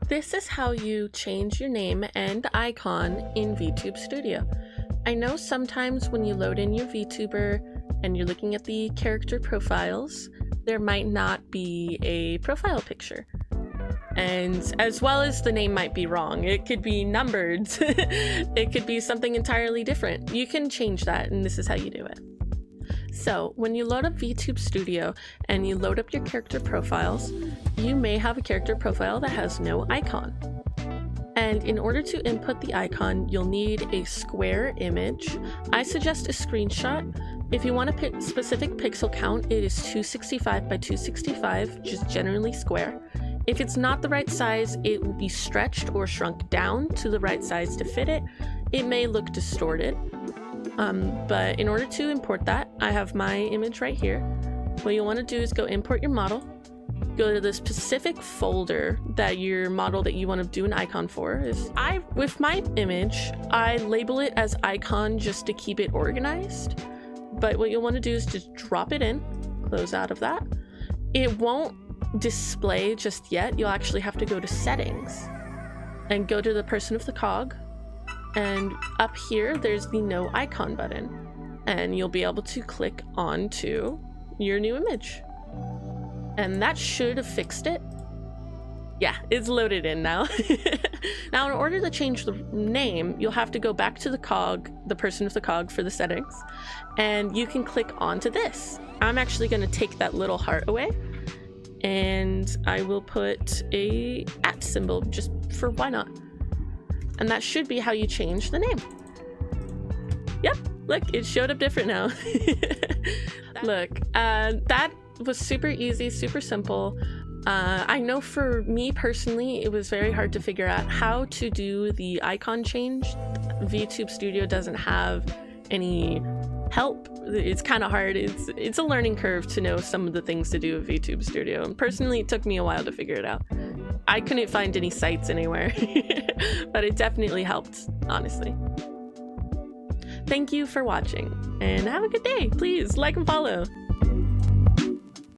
This is how you change your name and icon in Vtube Studio. I know sometimes when you load in your VTuber and you're looking at the character profiles, there might not be a profile picture. And as well as the name might be wrong. It could be numbered. It could be something entirely different. You can change that, and this is how you do it. So when you load up Vtube Studio and you load up your character profiles, you may have a character profile that has no icon. And in order to input the icon, you'll need a square image. I suggest a screenshot. If you want to pick specific pixel count, it is 265 by 265, just generally square. If it's not the right size, it will be stretched or shrunk down to the right size to fit it. It may look distorted. But in order to import that, I have my image right here. What you'll want to do is go import your model, go to the specific folder that your model that you want to do an icon for is. With my image, I label it as icon just to keep it organized. But what you'll want to do is just drop it in, close out of that. It won't display just yet. You'll actually have to go to settings and go to the person of the cog. And up here, there's the no icon button, and you'll be able to click onto your new image. And that should have fixed it. Yeah, it's loaded in now. Now, in order to change the name, you'll have to go back to the cog, the person of the cog for the settings, and you can click onto this. I'm actually going to take that little heart away, and I will put a @ symbol just for why not. And that should be how you change the name. Yep, look, it showed up different now. Look, that was super easy, super simple. I know for me personally, it was very hard to figure out how to do the icon change. Vtube Studio doesn't have any help. It's kind of hard. It's a learning curve to know some of the things to do with Vtube Studio. And personally, it took me a while to figure it out. I couldn't find any sites anywhere, but it definitely helped, honestly. Thank you for watching, and have a good day. Please like and follow.